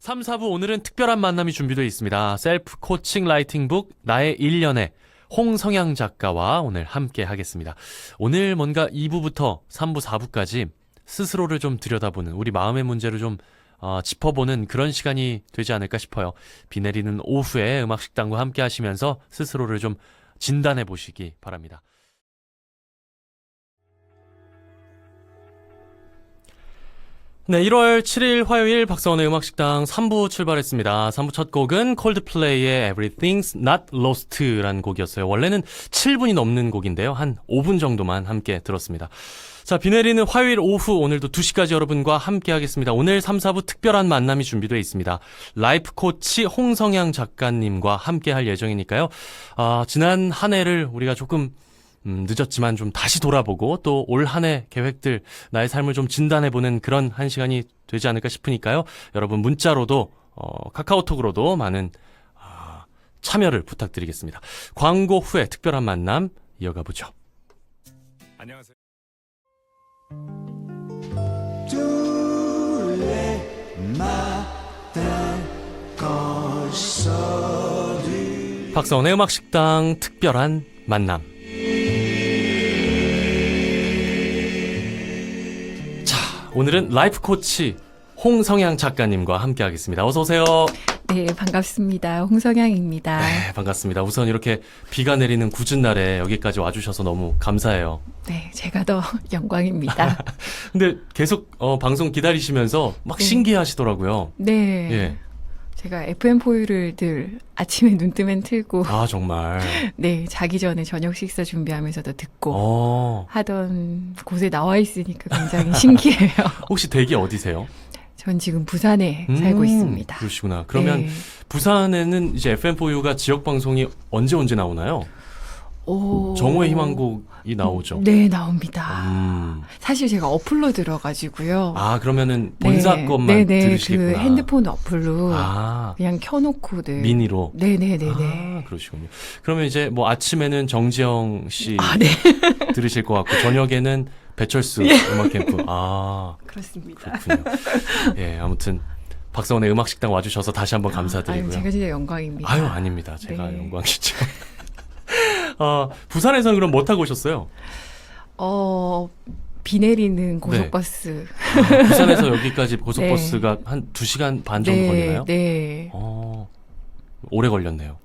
3, 4부 오늘은 특별한 만남이 준비되어 있습니다. 셀프 코칭 라이팅북 나의 1년에 홍성향 작가와 오늘 함께 하겠습니다. 오늘 뭔가 2부부터 3부, 4부까지 스스로를 좀 들여다보는 우리 마음의 문제를 좀 짚어보는 그런 시간이 되지 않을까 싶어요. 비 내리는 오후에 음악식당과 함께 하시면서 스스로를 좀 진단해 보시기 바랍니다. 네, 1월 7일 화요일 박서원의 음악식당 3부 출발했습니다. 3부 첫 곡은 콜드플레이의 Everything's Not Lost라는 곡이었어요. 원래는 7분이 넘는 곡인데요. 한 5분 정도만 함께 들었습니다. 자, 비 내리는 화요일 오후 오늘도 2시까지 여러분과 함께 하겠습니다. 오늘 3, 4부 특별한 만남이 준비되어 있습니다. 라이프 코치 홍성향 작가님과 함께 할 예정이니까요. 지난 한 해를 우리가 조금 늦었지만 좀 다시 돌아보고 또 올 한 해 계획들, 나의 삶을 좀 진단해보는 그런 한 시간이 되지 않을까 싶으니까요. 여러분 문자로도 카카오톡으로도 많은 참여를 부탁드리겠습니다. 광고 후에 특별한 만남 이어가 보죠. 안녕하세요. 박서원의 음악식당 특별한 만남. 오늘은 라이프 코치 홍성향 작가님과 함께 하겠습니다. 어서 오세요. 네, 반갑습니다. 홍성향입니다. 네, 반갑습니다. 우선 이렇게 비가 내리는 궂은 날에 여기까지 와주셔서 너무 감사해요. 네, 제가 더 영광입니다. 근데 계속 방송 기다리시면서 막 네. 신기해하시더라고요. 네. 예. 제가 FM4U를 늘 아침에 눈 뜨면 틀고 정말. 네, 자기 전에 저녁 식사 준비하면서도 듣고 하던 곳에 나와 있으니까 굉장히 신기해요. 혹시 댁이 어디세요? 전 지금 부산에 살고 있습니다. 그러시구나. 그러면 네. 부산에는 이제 FM4U가 지역 방송이 언제 나오나요? 정오의 희망곡이 나오죠. 네, 나옵니다. 사실 제가 어플로 들어가지고요. 그러면은 본사 것만 들으시겠구나. 그 핸드폰 어플로 아, 그냥 켜놓고 네. 미니로. 네네네네. 그러시군요. 그러면 이제 뭐 아침에는 정지영 씨 네. 들으실 것 같고 저녁에는 배철수 음악 캠프. 그렇습니다. 그렇군요. 예, 아무튼 박서원의 음악식당 와주셔서 다시 한번 감사드리고요. 제가 진짜 영광입니다. 아닙니다. 제가 네. 영광이죠. 부산에서는 그럼 뭐 타고 오셨어요? 비 내리는 고속버스. 부산에서 여기까지 고속버스가 한 2시간 반 정도 걸리나요? 네. 오래 걸렸네요.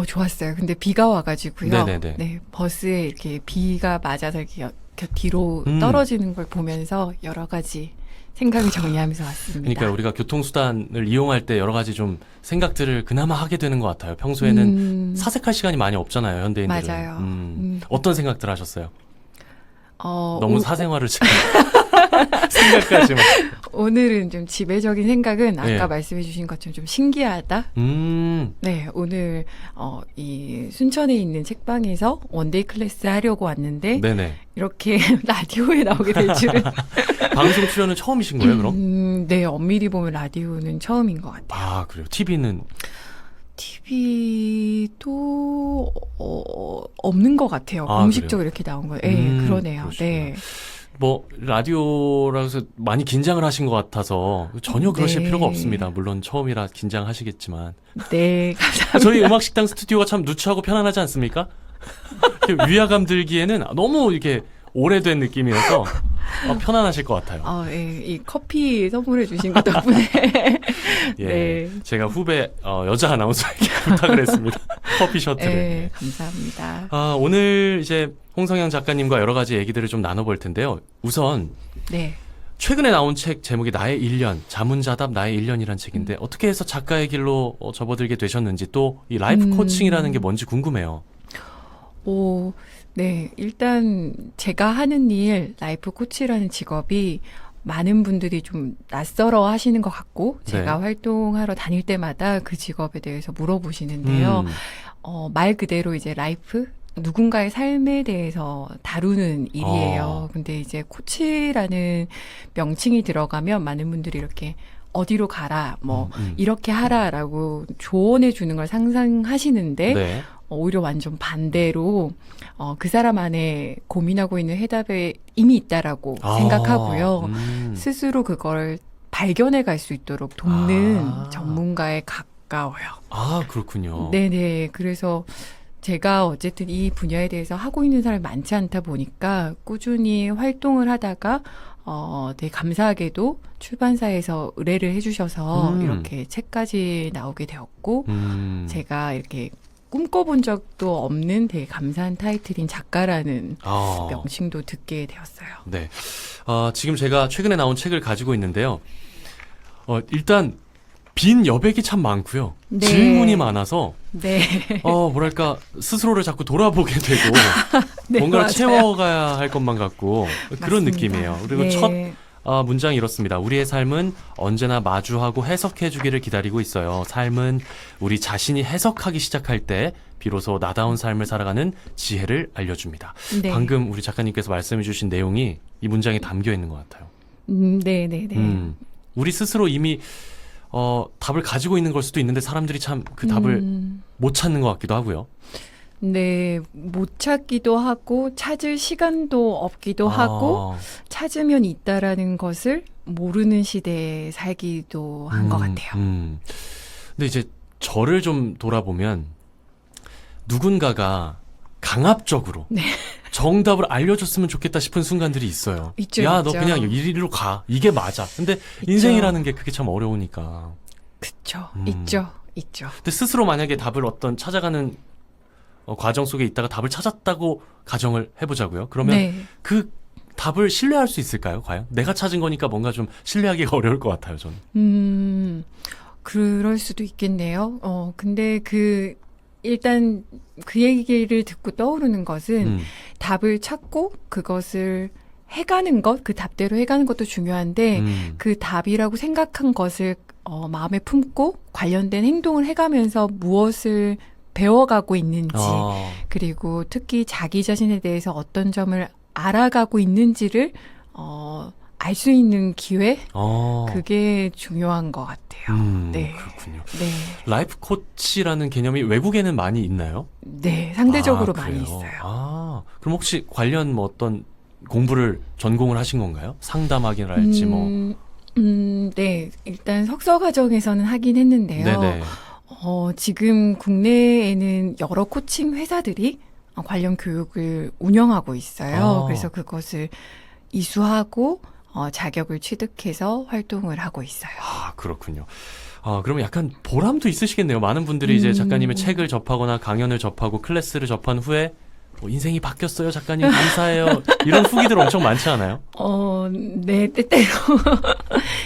좋았어요. 근데 비가 와가지고요. 네네네. 네, 버스에 이렇게 비가 맞아서 이렇게 뒤로 떨어지는 걸 보면서 여러 가지 생각을 정리하면서 왔습니다. 그러니까 우리가 교통수단을 이용할 때 여러 가지 좀 생각들을 그나마 하게 되는 것 같아요. 평소에는 사색할 시간이 많이 없잖아요, 현대인들은. 맞아요. 어떤 생각들 하셨어요? 너무 사생활을 지금 생각까지 막. 오늘은 좀 지배적인 생각은 아까 네. 말씀해 주신 것처럼 좀 신기하다. 네, 오늘 이 순천에 있는 책방에서 원데이 클래스 하려고 왔는데 네네. 이렇게 라디오에 나오게 될 줄은. 방송 출연은 처음이신 거예요, 그럼? 네, 엄밀히 보면 라디오는 처음인 것 같아요. 그래요. TV는? TV도 없는 것 같아요. 공식적으로 이렇게 나온 거예요. 네, 그러네요. 그러시구나. 네. 뭐 라디오라고 해서 많이 긴장을 하신 것 같아서 전혀 그러실 필요가 없습니다. 물론 처음이라 긴장하시겠지만. 네, 감사합니다. 저희 음악식당 스튜디오가 참 누추하고 편안하지 않습니까? 위화감 들기에는 너무 이렇게 오래된 느낌이어서 편안하실 것 같아요. 이 커피 선물해 주신 것 덕분에. 예, 네. 제가 후배 여자 아나운서에게 부탁을 했습니다. 커피 셔틀을. 네, 감사합니다. 오늘 이제 홍성향 작가님과 여러 가지 얘기들을 좀 나눠볼 텐데요. 우선 네. 최근에 나온 책 제목이 나의 1년, 자문자답 나의 1년이란 책인데 어떻게 해서 작가의 길로 접어들게 되셨는지 또 이 라이프 코칭이라는 게 뭔지 궁금해요. 네. 일단 제가 하는 일, 라이프 코치라는 직업이 많은 분들이 좀 낯설어 하시는 것 같고 제가 활동하러 다닐 때마다 그 직업에 대해서 물어보시는데요. 말 그대로 이제 라이프, 누군가의 삶에 대해서 다루는 일이에요. 근데 이제 코치라는 명칭이 들어가면 많은 분들이 이렇게 어디로 가라, 이렇게 하라라고 조언해 주는 걸 상상하시는데 네. 오히려 완전 반대로 그 사람 안에 고민하고 있는 해답에 이미 있다라고 생각하고요. 스스로 그걸 발견해 갈 수 있도록 돕는 아. 전문가에 가까워요. 아, 그렇군요. 네네. 그래서 제가 어쨌든 이 분야에 대해서 하고 있는 사람이 많지 않다 보니까 꾸준히 활동을 하다가 되게 감사하게도 출판사에서 의뢰를 해주셔서 이렇게 책까지 나오게 되었고 제가 이렇게 꿈꿔본 적도 없는 되게 감사한 타이틀인 작가라는 명칭도 듣게 되었어요. 네. 지금 제가 최근에 나온 책을 가지고 있는데요. 일단 빈 여백이 참 많고요. 네. 질문이 많아서 네. 뭐랄까 스스로를 자꾸 돌아보게 되고 네, 뭔가를 맞아요. 채워가야 할 것만 같고 그런 맞습니다. 느낌이에요. 그리고 네. 첫 문장이 이렇습니다. 우리의 삶은 언제나 마주하고 해석해주기를 기다리고 있어요. 삶은 우리 자신이 해석하기 시작할 때 비로소 나다운 삶을 살아가는 지혜를 알려줍니다. 네. 방금 우리 작가님께서 말씀해주신 내용이 이 문장에 담겨 있는 것 같아요. 네네네. 우리 스스로 이미 답을 가지고 있는 걸 수도 있는데 사람들이 참 그 답을 못 찾는 것 같기도 하고요. 네, 못 찾기도 하고 찾을 시간도 없기도 하고 찾으면 있다라는 것을 모르는 시대에 살기도 한 것 같아요. 근데 이제 저를 좀 돌아보면 누군가가 강압적으로 네. 정답을 알려줬으면 좋겠다 싶은 순간들이 있어요. 있죠, 야, 너 있죠. 그냥 이리로 가. 이게 맞아. 근데 인생이라는 게 그게 참 어려우니까. 그쵸. 있죠. 근데 스스로 만약에 답을 찾아가는 과정 속에 있다가 답을 찾았다고 가정을 해보자고요. 그러면 네. 그 답을 신뢰할 수 있을까요? 과연? 내가 찾은 거니까 뭔가 좀 신뢰하기가 어려울 것 같아요, 저는. 그럴 수도 있겠네요. 근데 일단 그 얘기를 듣고 떠오르는 것은 답을 찾고 그것을 해가는 것, 그 답대로 해가는 것도 중요한데 그 답이라고 생각한 것을 마음에 품고 관련된 행동을 해가면서 무엇을 배워가고 있는지 그리고 특히 자기 자신에 대해서 어떤 점을 알아가고 있는지를 알 수 있는 기회? 그게 중요한 것 같아요. 네. 그렇군요. 네. 라이프 코치라는 개념이 외국에는 많이 있나요? 네, 상대적으로 많이 그래요? 있어요. 그럼 혹시 관련 어떤 공부를 전공을 하신 건가요? 상담학이랄지 네. 일단 석사 과정에서는 하긴 했는데요. 네네. 지금 국내에는 여러 코칭 회사들이 관련 교육을 운영하고 있어요. 그래서 그것을 이수하고 자격을 취득해서 활동을 하고 있어요. 그렇군요. 그러면 약간 보람도 있으시겠네요. 많은 분들이 이제 작가님의 책을 접하거나 강연을 접하고 클래스를 접한 후에 인생이 바뀌었어요, 작가님 감사해요. 이런 후기들 엄청 많지 않아요? 네, 때때로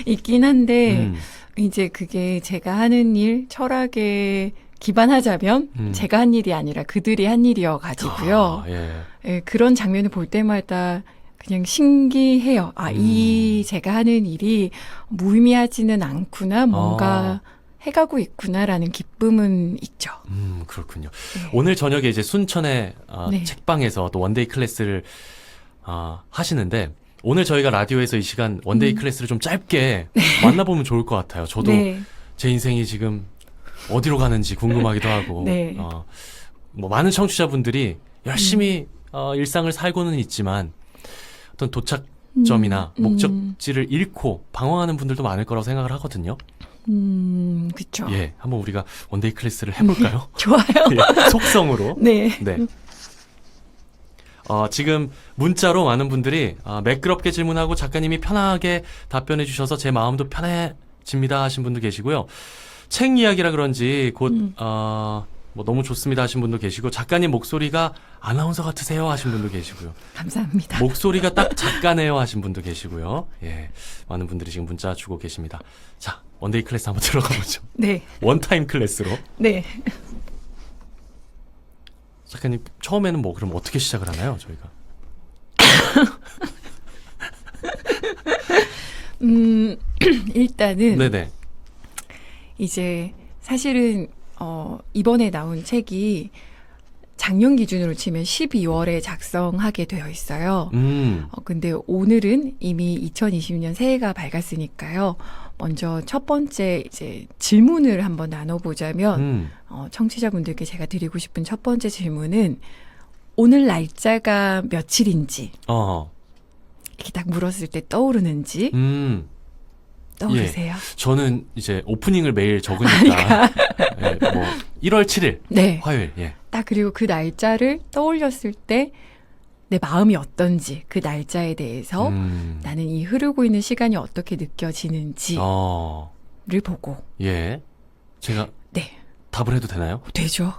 있긴 한데 이제 그게 제가 하는 일, 철학에 기반하자면 제가 한 일이 아니라 그들이 한 일이어가지고요. 예, 그런 장면을 볼 때마다 그냥 신기해요. 이 제가 하는 일이 무의미하지는 않구나. 뭔가 해가고 있구나라는 기쁨은 있죠. 그렇군요. 네. 오늘 저녁에 이제 순천의 네. 책방에서 또 원데이 클래스를 하시는데 오늘 저희가 라디오에서 이 시간 원데이 클래스를 좀 짧게 만나보면 좋을 것 같아요. 저도 네. 제 인생이 지금 어디로 가는지 궁금하기도 하고 네. 뭐 많은 청취자분들이 열심히 일상을 살고는 있지만 어떤 도착점이나 목적지를 잃고 방황하는 분들도 많을 거라고 생각을 하거든요. 그쵸. 예, 한번 우리가 원데이 클래스를 해볼까요? 좋아요. 예, 속성으로. 네. 네. 지금 문자로 많은 분들이 매끄럽게 질문하고 작가님이 편하게 답변해 주셔서 제 마음도 편해집니다 하신 분도 계시고요. 책 이야기라 그런지 곧 뭐 너무 좋습니다 하신 분도 계시고 작가님 목소리가 아나운서 같으세요 하신 분도 계시고요. 감사합니다. 목소리가 딱 작가네요 하신 분도 계시고요. 예, 많은 분들이 지금 문자 주고 계십니다. 자, 원데이 클래스 한번 들어가 보죠. 네. 원타임 클래스로. 네. 작가님 처음에는 뭐 그럼 어떻게 시작을 하나요, 저희가? 일단은 네네. 이제 사실은 이번에 나온 책이 작년 기준으로 치면 12월에 작성하게 되어 있어요. 근데 오늘은 이미 2020년 새해가 밝았으니까요. 먼저 첫 번째 이제 질문을 한번 나눠보자면 청취자분들께 제가 드리고 싶은 첫 번째 질문은 오늘 날짜가 며칠인지 이렇게 딱 물었을 때 떠오르는지 떠오르세요? 저는 이제 오프닝을 매일 적으니까 예, 뭐 1월 7일 네. 화요일. 예. 딱 그리고 그 날짜를 떠올렸을 때 내 마음이 어떤지 그 날짜에 대해서 나는 이 흐르고 있는 시간이 어떻게 느껴지는지를 보고 예. 제가 네. 답을 해도 되나요? 되죠.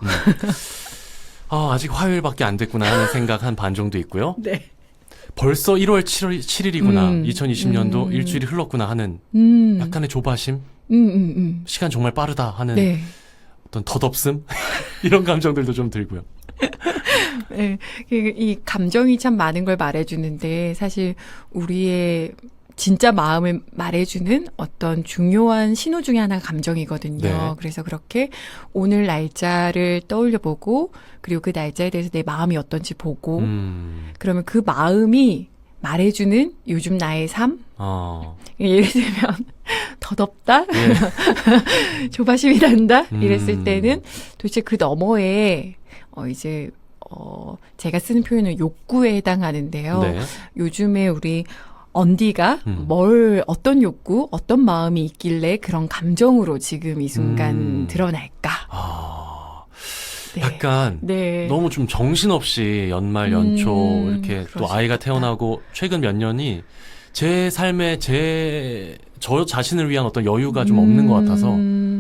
아직 화요일밖에 안 됐구나 하는 생각 한 반 정도 있고요. 네. 벌써 1월 7일이구나. 2020년도 일주일이 흘렀구나 하는 약간의 조바심. 시간 정말 빠르다 하는 네. 어떤 덧없음 이런 감정들도 좀 들고요. 네. 이 감정이 참 많은 걸 말해주는데 사실 우리의 진짜 마음을 말해주는 어떤 중요한 신호 중에 하나가 감정이거든요. 네. 그래서 그렇게 오늘 날짜를 떠올려보고 그리고 그 날짜에 대해서 내 마음이 어떤지 보고 그러면 그 마음이 말해주는 요즘 나의 삶? 예를 들면 더 덥다? 예. 조바심이 난다? 이랬을 때는 도대체 그 너머에 이제 제가 쓰는 표현은 욕구에 해당하는데요. 네. 요즘에 우리 언디가 어떤 욕구, 어떤 마음이 있길래 그런 감정으로 지금 이 순간 드러날까? 네. 약간 네. 너무 좀 정신없이 연말 연초 이렇게 또 아이가 그러시겠다. 태어나고 최근 몇 년이 제 삶에 저 자신을 위한 어떤 여유가 좀 없는 것 같아서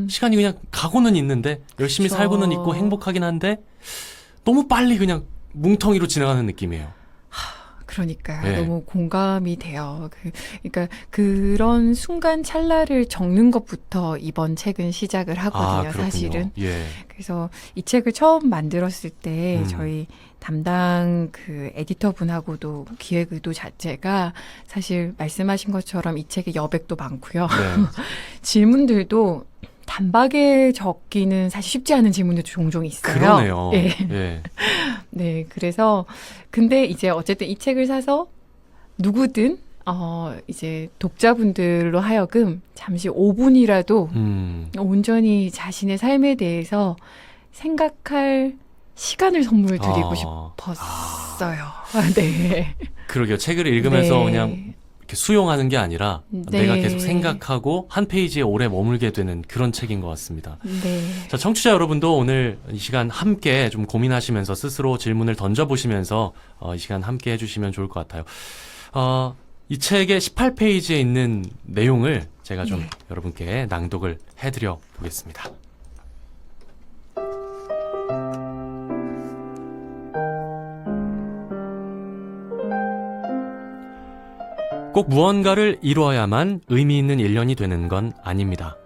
시간이 그냥 가고는 있는데 열심히 그렇죠. 살고는 있고 행복하긴 한데 너무 빨리 그냥 뭉텅이로 지나가는 느낌이에요. 그러니까요. 네. 너무 공감이 돼요. 그러니까 그런 순간 찰나를 적는 것부터 이번 책은 시작을 하거든요. 그렇군요. 사실은. 예. 그래서 이 책을 처음 만들었을 때 저희 담당 그 에디터 분하고도 기획 의도 자체가 사실 말씀하신 것처럼 이 책에 여백도 많고요. 네. 질문들도 단박에 적기는 사실 쉽지 않은 질문들도 종종 있어요. 그러네요. 예. 예. 네, 그래서 근데 이제 어쨌든 이 책을 사서 누구든 이제 독자분들로 하여금 잠시 5분이라도 온전히 자신의 삶에 대해서 생각할 시간을 선물 드리고 싶었어요. 네. 그러게요. 책을 읽으면서 네. 그냥 이렇게 수용하는 게 아니라 네. 내가 계속 생각하고 한 페이지에 오래 머물게 되는 그런 책인 것 같습니다. 네. 자, 청취자 여러분도 오늘 이 시간 함께 좀 고민하시면서 스스로 질문을 던져보시면서 이 시간 함께 해주시면 좋을 것 같아요. 이 책의 18페이지에 있는 내용을 제가 좀 네. 여러분께 낭독을 해드려 보겠습니다. 꼭 무언가를 이루어야만 의미 있는 1년이 되는 건 아닙니다.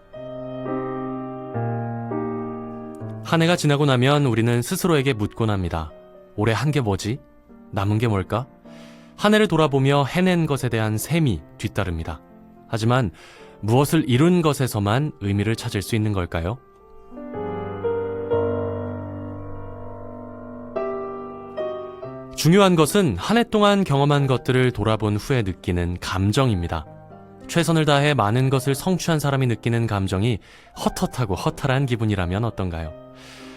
한 해가 지나고 나면 우리는 스스로에게 묻곤 합니다. 올해 한 게 뭐지? 남은 게 뭘까? 한 해를 돌아보며 해낸 것에 대한 셈이 뒤따릅니다. 하지만 무엇을 이룬 것에서만 의미를 찾을 수 있는 걸까요? 중요한 것은 한 해 동안 경험한 것들을 돌아본 후에 느끼는 감정입니다. 최선을 다해 많은 것을 성취한 사람이 느끼는 감정이 헛헛하고 허탈한 기분이라면 어떤가요?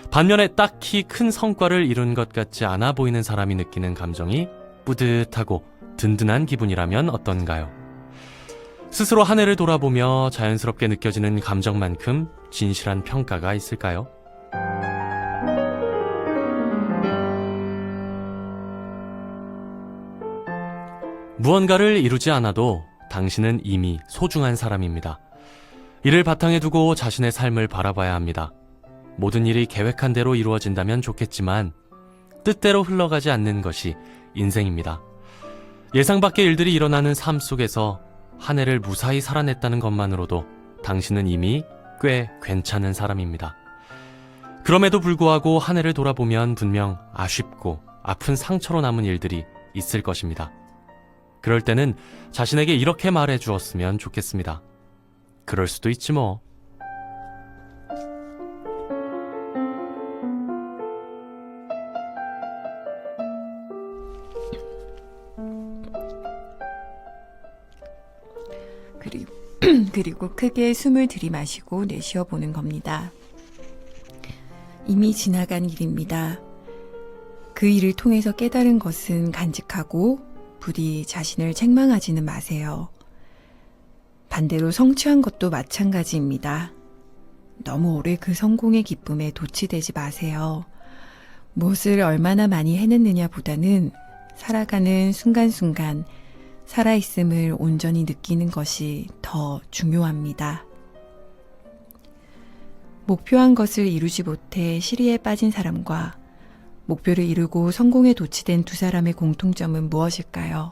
반면에 딱히 큰 성과를 이룬 것 같지 않아 보이는 사람이 느끼는 감정이 뿌듯하고 든든한 기분이라면 어떤가요? 스스로 한 해를 돌아보며 자연스럽게 느껴지는 감정만큼 진실한 평가가 있을까요? 무언가를 이루지 않아도 당신은 이미 소중한 사람입니다. 이를 바탕에 두고 자신의 삶을 바라봐야 합니다. 모든 일이 계획한 대로 이루어진다면 좋겠지만 뜻대로 흘러가지 않는 것이 인생입니다. 예상 밖의 일들이 일어나는 삶 속에서 한 해를 무사히 살아냈다는 것만으로도 당신은 이미 꽤 괜찮은 사람입니다. 그럼에도 불구하고 한 해를 돌아보면 분명 아쉽고 아픈 상처로 남은 일들이 있을 것입니다. 그럴 때는 자신에게 이렇게 말해 주었으면 좋겠습니다. 그럴 수도 있지 뭐. 그리고 크게 숨을 들이마시고 내쉬어 보는 겁니다. 이미 지나간 일입니다. 그 일을 통해서 깨달은 것은 간직하고 부디 자신을 책망하지는 마세요. 반대로 성취한 것도 마찬가지입니다. 너무 오래 그 성공의 기쁨에 도취되지 마세요. 무엇을 얼마나 많이 해냈느냐 보다는 살아가는 순간순간 살아있음을 온전히 느끼는 것이 더 중요합니다. 목표한 것을 이루지 못해 시리에 빠진 사람과 목표를 이루고 성공에 도취된 두 사람의 공통점은 무엇일까요?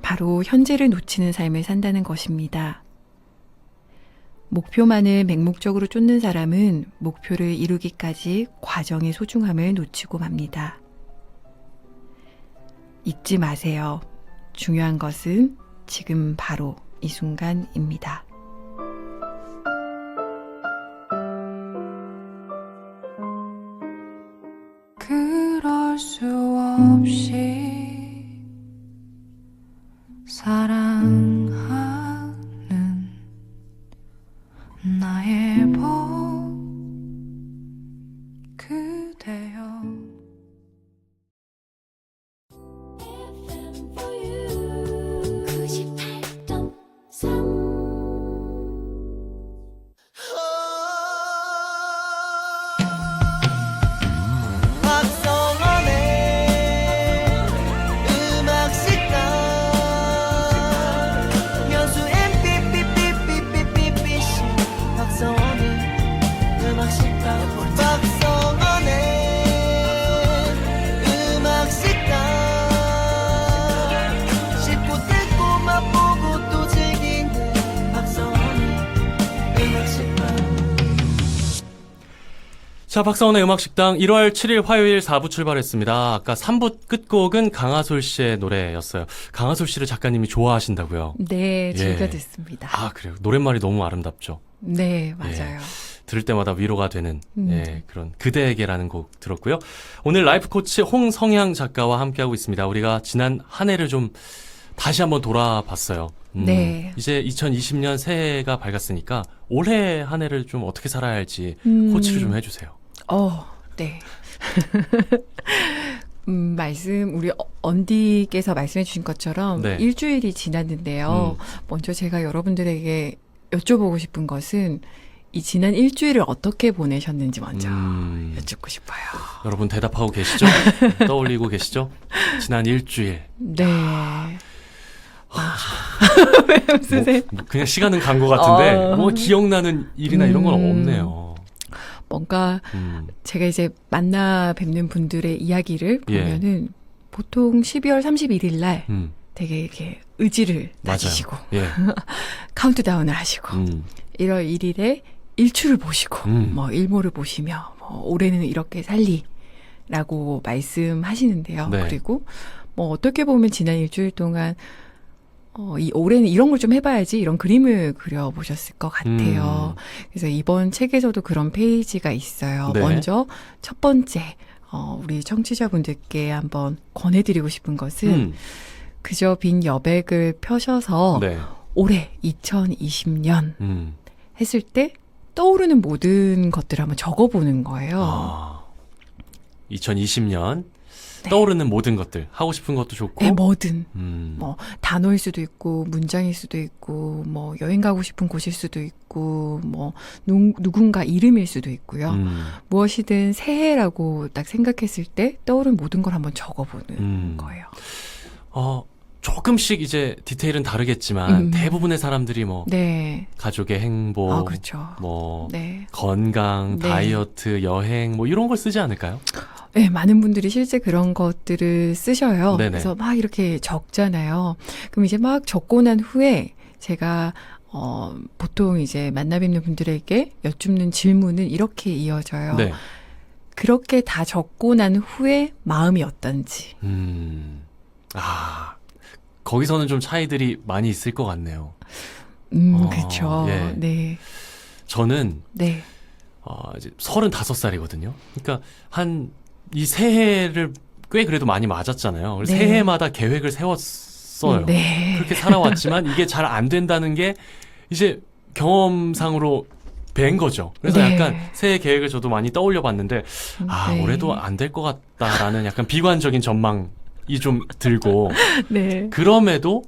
바로 현재를 놓치는 삶을 산다는 것입니다. 목표만을 맹목적으로 쫓는 사람은 목표를 이루기까지 과정의 소중함을 놓치고 맙니다. 잊지 마세요. 중요한 것은 지금 바로 이 순간입니다. 그럴 수 없이 사랑하는 나의 법 그대여. 박성원의 음악식당 연수 MPPPPPPC 박성원의 음악식당 박성원의 음악식당 씹고 뜯고 맛보고 또 즐기는 박성원의 음악식당. 자, 박사원의 음악식당 1월 7일 화요일 4부 출발했습니다. 아까 3부 끝곡은 강하솔 씨의 노래였어요. 강하솔 씨를 작가님이 좋아하신다고요? 네, 즐겨 예. 듣습니다. 아, 그래요. 노랫말이 너무 아름답죠. 네, 맞아요. 들을 때마다 위로가 되는 그런 그대에게라는 곡 들었고요. 오늘 라이프 코치 홍성향 작가와 함께하고 있습니다. 우리가 지난 한 해를 좀 다시 한번 돌아봤어요. 네. 이제 2020년 새해가 밝았으니까 올해 한 해를 좀 어떻게 살아야 할지 코치를 좀 해주세요. 네. 우리 언디께서 말씀해 주신 것처럼 네. 일주일이 지났는데요. 먼저 제가 여러분들에게 여쭤보고 싶은 것은 이 지난 일주일을 어떻게 보내셨는지 먼저 여쭙고 싶어요. 여러분 대답하고 계시죠? 떠올리고 계시죠? 지난 일주일. 네. 왜 웃으세요? 그냥 시간은 간 것 같은데 뭐 기억나는 일이나 이런 건 없네요. 뭔가 제가 이제 만나 뵙는 분들의 이야기를 보면은 보통 12월 31일 날 되게 이렇게 의지를 다지시고 예. 카운트다운을 하시고 1월 1일에 일출을 보시고 뭐 일몰을 보시며 뭐 올해는 이렇게 살리라고 말씀하시는데요. 네. 그리고 뭐 어떻게 보면 지난 일주일 동안 이 올해는 이런 걸 좀 해봐야지 이런 그림을 그려보셨을 것 같아요. 그래서 이번 책에서도 그런 페이지가 있어요. 네. 먼저 첫 번째 우리 청취자분들께 한번 권해드리고 싶은 것은 그저 빈 여백을 펴셔서 네. 올해 2020년 했을 때 떠오르는 모든 것들을 한번 적어보는 거예요. 2020년 네. 떠오르는 모든 것들, 하고 싶은 것도 좋고 네, 뭐든 뭐 단어일 수도 있고 문장일 수도 있고 뭐 여행 가고 싶은 곳일 수도 있고 뭐 누군가 이름일 수도 있고요. 무엇이든 새해라고 딱 생각했을 때 떠오른 모든 걸 한번 적어보는 거예요. 조금씩 이제 디테일은 다르겠지만 대부분의 사람들이 뭐 네. 가족의 행복, 그렇죠. 뭐 네. 건강, 네. 다이어트, 여행 뭐 이런 걸 쓰지 않을까요? 네, 많은 분들이 실제 그런 것들을 쓰셔요. 네네. 그래서 막 이렇게 적잖아요. 그럼 이제 막 적고 난 후에 제가 보통 이제 만나 뵙는 분들에게 여쭙는 질문은 이렇게 이어져요. 네. 그렇게 다 적고 난 후에 마음이 어떤지. 거기서는 좀 차이들이 많이 있을 것 같네요. 그렇죠. 예. 네. 저는 네. 이제 35살이거든요. 그러니까 이 새해를 꽤 그래도 많이 맞았잖아요. 그래서 네. 새해마다 계획을 세웠어요. 네. 그렇게 살아왔지만 이게 잘 안 된다는 게 이제 경험상으로 뵌 거죠. 그래서 네. 약간 새해 계획을 저도 많이 떠올려 봤는데 네. 올해도 안 될 것 같다라는 약간 비관적인 전망이 좀 들고 네. 그럼에도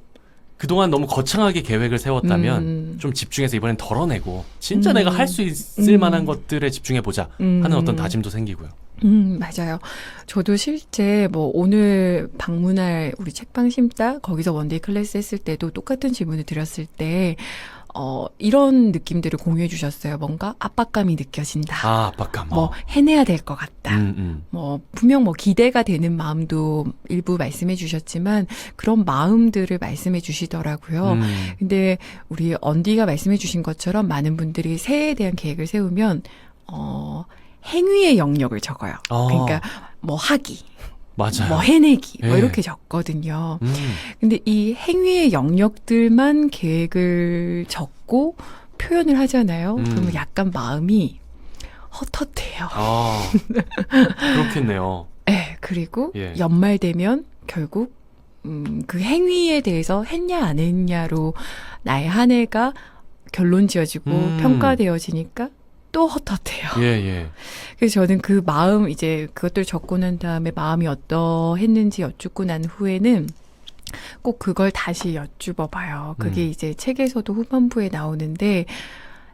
그동안 너무 거창하게 계획을 세웠다면 좀 집중해서 이번엔 덜어내고 진짜 내가 할 수 있을 만한 것들에 집중해보자 하는 어떤 다짐도 생기고요. 맞아요. 저도 실제 뭐 오늘 방문할 우리 책방 심다 거기서 원데이 클래스 했을 때도 똑같은 질문을 드렸을 때 이런 느낌들을 공유해 주셨어요. 뭔가 압박감이 느껴진다. 아, 압박감. 뭐 해내야 될 것 같다. 음. 뭐 분명 뭐 기대가 되는 마음도 일부 말씀해 주셨지만 그런 마음들을 말씀해 주시더라고요. 근데 우리 언디가 말씀해 주신 것처럼 많은 분들이 새해에 대한 계획을 세우면 행위의 영역을 적어요. 그러니까 뭐 하기, 맞아요. 뭐 해내기, 뭐 예. 이렇게 적거든요. 근데 이 행위의 영역들만 계획을 적고 표현을 하잖아요. 그러면 약간 마음이 헛헛해요. 아, 그렇겠네요. 네, 그리고 예. 연말 되면 결국 그 행위에 대해서 했냐 안 했냐로 나의 한 해가 결론 지어지고 평가되어지니까 또 헛헛해요. 예. 그래서 저는 그 마음 이제 그것들 적고 난 다음에 마음이 어떠했는지 여쭙고 난 후에는 꼭 그걸 다시 여쭈어 봐요. 그게 이제 책에서도 후반부에 나오는데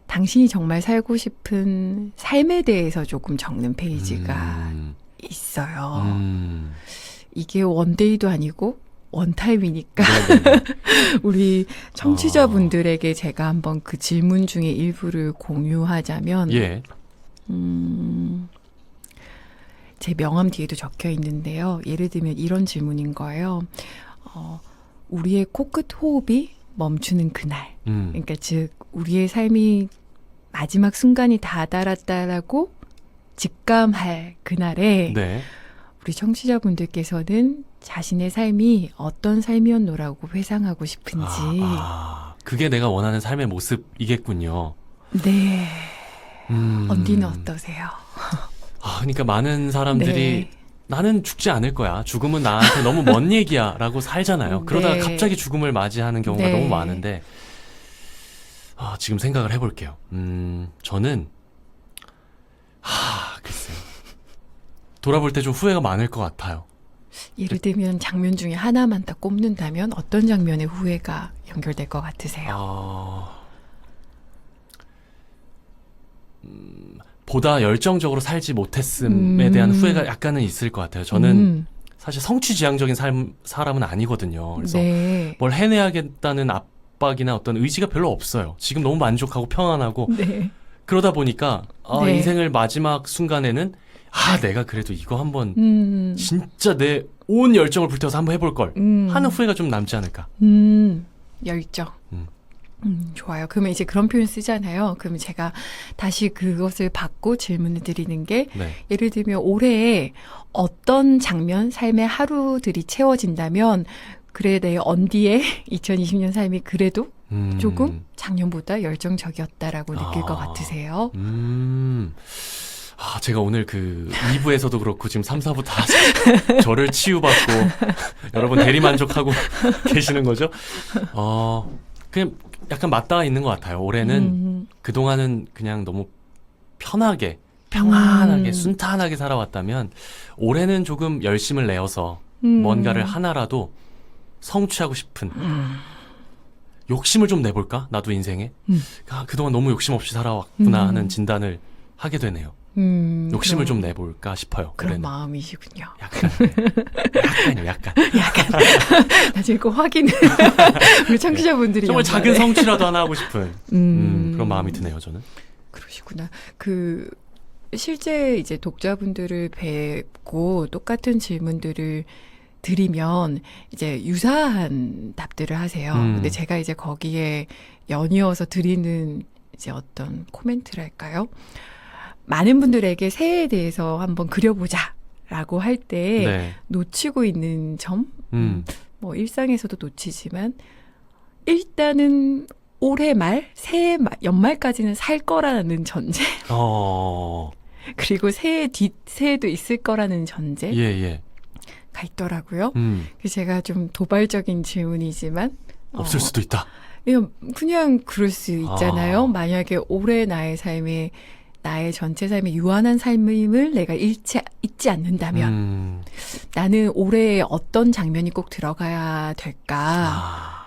당신이 정말 살고 싶은 삶에 대해서 조금 적는 페이지가 있어요. 이게 원데이도 아니고 원타임이니까 우리 청취자분들에게 제가 한번 그 질문 중에 일부를 공유하자면 예. 제 명함 뒤에도 적혀 있는데요. 예를 들면 이런 질문인 거예요. 우리의 코끝 호흡이 멈추는 그날. 그러니까 즉 우리의 삶이 마지막 순간이 다다랐다라고 직감할 그날에 네. 우리 청취자분들께서는 자신의 삶이 어떤 삶이었노라고 회상하고 싶은지. 그게 내가 원하는 삶의 모습이겠군요. 네. 언디는 어떠세요? 그러니까 많은 사람들이 네. 나는 죽지 않을 거야. 죽음은 나한테 너무 먼 얘기야. 라고 살잖아요. 그러다가 네. 갑자기 죽음을 맞이하는 경우가 네. 너무 많은데, 지금 생각을 해볼게요. 저는, 글쎄요. 돌아볼 때 좀 후회가 많을 것 같아요. 예를 들면 장면 중에 하나만 딱 꼽는다면 어떤 장면에 후회가 연결될 것 같으세요? 보다 열정적으로 살지 못했음에 대한 후회가 약간은 있을 것 같아요. 저는 사실 성취지향적인 사람은 아니거든요. 그래서 네. 뭘 해내야겠다는 압박이나 어떤 의지가 별로 없어요. 지금 너무 만족하고 편안하고 네. 그러다 보니까 네. 인생을 마지막 순간에는 내가 그래도 이거 한번 진짜 내 온 열정을 불태워서 한번 해볼 걸 하는 후회가 좀 남지 않을까. 열정. 좋아요. 그러면 이제 그런 표현 쓰잖아요. 그러면 제가 다시 그것을 받고 질문을 드리는 게 네. 예를 들면 올해에 어떤 장면, 삶의 하루들이 채워진다면 그래 내 언디의 2020년 삶이 그래도 조금 작년보다 열정적이었다라고 느낄 것 같으세요? 제가 오늘 그 2부에서도 그렇고 지금 3, 4부 다 저를 치유받고 여러분 대리만족하고 계시는 거죠? 그냥 약간 맞닿아 있는 것 같아요. 올해는 그동안은 그냥 너무 평안하게 순탄하게 살아왔다면 올해는 조금 열심을 내어서 뭔가를 하나라도 성취하고 싶은 욕심을 좀 내볼까? 나도 인생에 그동안 너무 욕심 없이 살아왔구나 하는 진단을 하게 되네요. 욕심을 좀 내볼까 싶어요. 그런 올해는. 마음이시군요. 약간. 나중에 꼭 확인을 우리 청취자분들이 정말 연말에. 작은 성취라도 하나 하고 싶은 그런 마음이 드네요, 저는. 그러시구나. 실제 이제 독자분들을 뵙고 똑같은 질문들을 드리면 이제 유사한 답들을 하세요. 근데 제가 이제 거기에 연이어서 드리는 이제 어떤 코멘트랄까요? 많은 분들에게 새해에 대해서 한번 그려보자라고 할 때 네. 놓치고 있는 점, 뭐 일상에서도 놓치지만 일단은 올해 말, 연말까지는 살 거라는 전제, 그리고 새해도 있을 거라는 전제가 예. 있더라고요. 그래서 제가 좀 도발적인 질문이지만 없을 수도 있다. 그냥 그럴 수 있잖아요. 만약에 올해 나의 전체 삶의 유한한 삶을 내가 잊지 않는다면 나는 올해 어떤 장면이 꼭 들어가야 될까?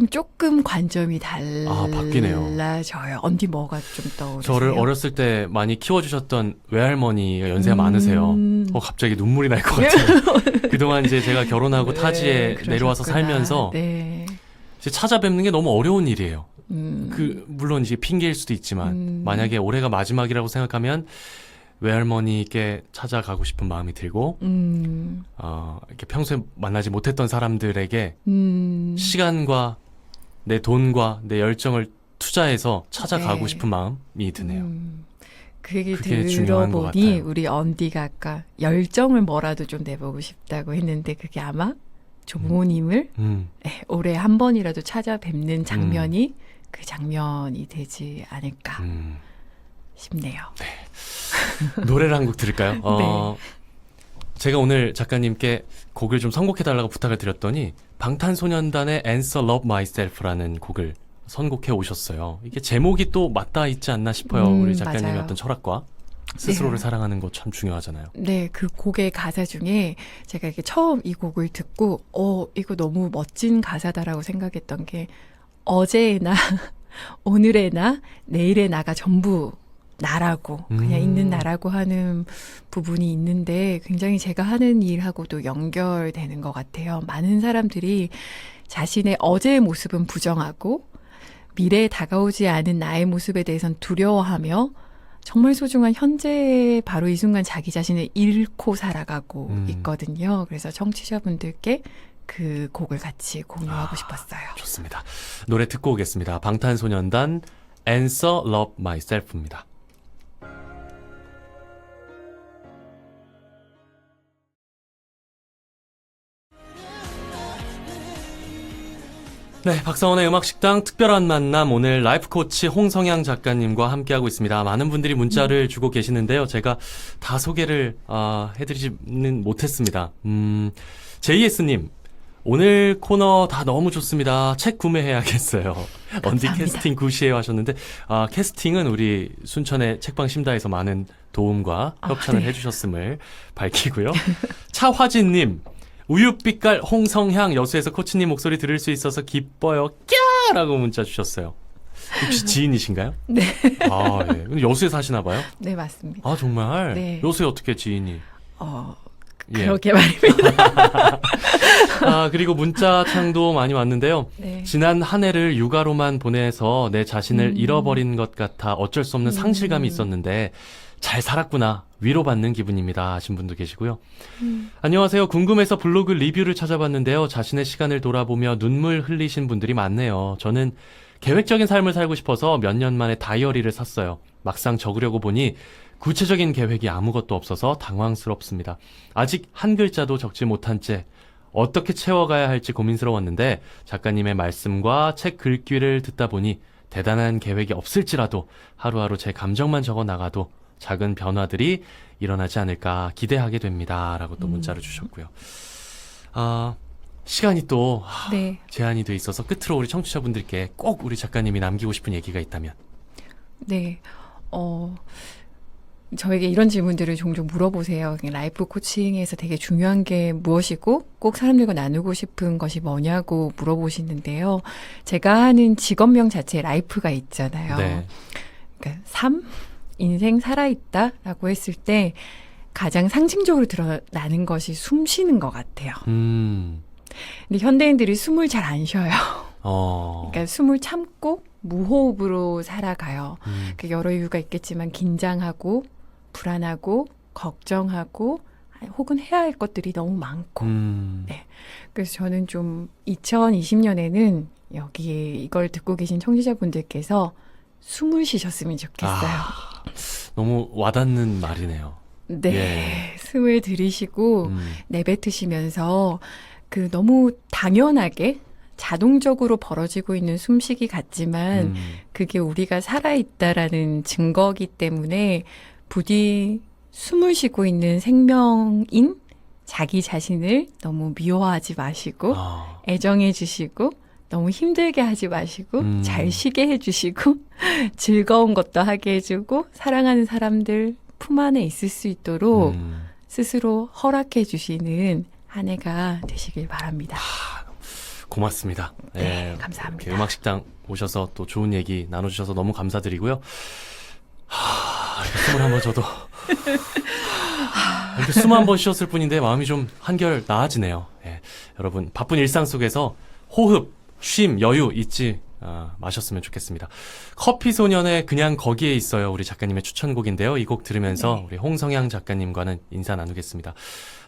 조금 관점이 바뀌네요. 달라져요. 언니 뭐가 좀 떠오르세요? 저를 어렸을 때 많이 키워주셨던 외할머니가 연세가 많으세요. 갑자기 눈물이 날 것 같아요. 그동안 이제 제가 결혼하고 네, 타지에 그러셨구나. 내려와서 살면서 네. 이제 찾아뵙는 게 너무 어려운 일이에요. 물론 이제 핑계일 수도 있지만 만약에 올해가 마지막이라고 생각하면 외할머니께 찾아가고 싶은 마음이 들고 이렇게 평소에 만나지 못했던 사람들에게 시간과 내 돈과 내 열정을 투자해서 찾아가고 네. 싶은 마음이 드네요. 그 얘기 그게 중요한 것 들어보니 같아요. 우리 언디가 아까 열정을 뭐라도 좀 내보고 싶다고 했는데 그게 아마 조모님을 네, 올해 한 번이라도 찾아뵙는 장면이 그 장면이 되지 않을까 싶네요. 노래를 한 곡 들을까요? 네. 제가 오늘 작가님께 곡을 좀 선곡해달라고 부탁을 드렸더니 방탄소년단의 Answer Love Myself라는 곡을 선곡해 오셨어요. 이게 제목이 또 맞닿아 있지 않나 싶어요. 우리 작가님의 맞아요. 어떤 철학과 스스로를 네. 사랑하는 것 참 중요하잖아요. 네, 그 곡의 가사 중에 제가 이렇게 처음 이 곡을 듣고 이거 너무 멋진 가사다라고 생각했던 게 어제의 나, 오늘의 나, 내일의 나가 전부 나라고 그냥 있는 나라고 하는 부분이 있는데 굉장히 제가 하는 일하고도 연결되는 것 같아요. 많은 사람들이 자신의 어제의 모습은 부정하고 미래에 다가오지 않은 나의 모습에 대해서는 두려워하며 정말 소중한 현재 바로 이 순간 자기 자신을 잃고 살아가고 있거든요. 그래서 청취자분들께 그 곡을 같이 공유하고 싶었어요. 좋습니다. 노래 듣고 오겠습니다. 방탄소년단 Answer Love Myself입니다. 네, 박성원의 음악식당 특별한 만남, 오늘 라이프 코치 홍성향 작가님과 함께하고 있습니다. 많은 분들이 문자를 주고 계시는데요. 제가 다 소개를 해드리지는 못했습니다. JS님, 오늘 코너 다 너무 좋습니다. 책 구매해야겠어요. 언디 캐스팅 구시에요 하셨는데, 캐스팅은 우리 순천의 책방 심다에서 많은 도움과 협찬을 네. 해주셨음을 밝히고요. 차화진님, 우유빛깔 홍성향 여수에서 코치님 목소리 들을 수 있어서 기뻐요. 꺄! 라고 문자 주셨어요. 혹시 지인이신가요? 네. 예. 근데 여수에 사시나 봐요? 네, 맞습니다. 정말? 네. 여수에 어떻게 지인이? 예. 그렇게 말입니다. 그리고 문자 창도 많이 왔는데요. 네. 지난 한 해를 육아로만 보내서 내 자신을 잃어버린 것 같아 어쩔 수 없는 상실감이 있었는데 잘 살았구나, 위로받는 기분입니다 하신 분도 계시고요. 안녕하세요. 궁금해서 블로그 리뷰를 찾아봤는데요. 자신의 시간을 돌아보며 눈물 흘리신 분들이 많네요. 저는 계획적인 삶을 살고 싶어서 몇 년 만에 다이어리를 샀어요. 막상 적으려고 보니 구체적인 계획이 아무것도 없어서 당황스럽습니다. 아직 한 글자도 적지 못한 채 어떻게 채워가야 할지 고민스러웠는데 작가님의 말씀과 책 글귀를 듣다 보니 대단한 계획이 없을지라도 하루하루 제 감정만 적어 나가도 작은 변화들이 일어나지 않을까 기대하게 됩니다. 라고 또 문자를 주셨고요. 시간이 또 네. 제한이 돼 있어서 끝으로 우리 청취자분들께 꼭 우리 작가님이 남기고 싶은 얘기가 있다면. 네. 저에게 이런 질문들을 종종 물어보세요. 라이프 코칭에서 되게 중요한 게 무엇이고 꼭 사람들과 나누고 싶은 것이 뭐냐고 물어보시는데요. 제가 하는 직업명 자체에 라이프가 있잖아요. 네. 그러니까 삶, 인생 살아있다라고 했을 때 가장 상징적으로 드러나는 것이 숨 쉬는 것 같아요. 근데 현대인들이 숨을 잘 안 쉬어요. 그러니까 숨을 참고 무호흡으로 살아가요. 그 여러 이유가 있겠지만 긴장하고 불안하고 걱정하고 혹은 해야 할 것들이 너무 많고. 네. 그래서 저는 좀 2020년에는 여기에 이걸 듣고 계신 청취자분들께서 숨을 쉬셨으면 좋겠어요. 너무 와닿는 말이네요. 네. 예. 숨을 들이쉬고 내뱉으시면서 그 너무 당연하게 자동적으로 벌어지고 있는 숨쉬기 같지만 그게 우리가 살아있다라는 증거기 때문에 부디 숨을 쉬고 있는 생명인 자기 자신을 너무 미워하지 마시고 애정해 주시고 너무 힘들게 하지 마시고 잘 쉬게 해주시고 즐거운 것도 하게 해주고 사랑하는 사람들 품 안에 있을 수 있도록 스스로 허락해 주시는 한 해가 되시길 바랍니다. 고맙습니다. 네, 예, 감사합니다. 이렇게 음악식당 오셔서 또 좋은 얘기 나눠주셔서 너무 감사드리고요. 이렇게 숨을 한번 저도 이렇게 숨 한 번 쉬었을 뿐인데 마음이 좀 한결 나아지네요. 예, 여러분 바쁜 일상 속에서 호흡, 쉼, 여유 잊지 마셨으면 좋겠습니다. 커피소년의 그냥 거기에 있어요. 우리 작가님의 추천곡인데요. 이 곡 들으면서 네. 우리 홍성향 작가님과는 인사 나누겠습니다.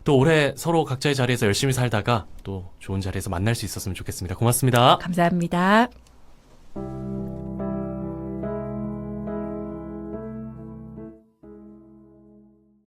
또 올해 서로 각자의 자리에서 열심히 살다가 또 좋은 자리에서 만날 수 있었으면 좋겠습니다. 고맙습니다. 감사합니다.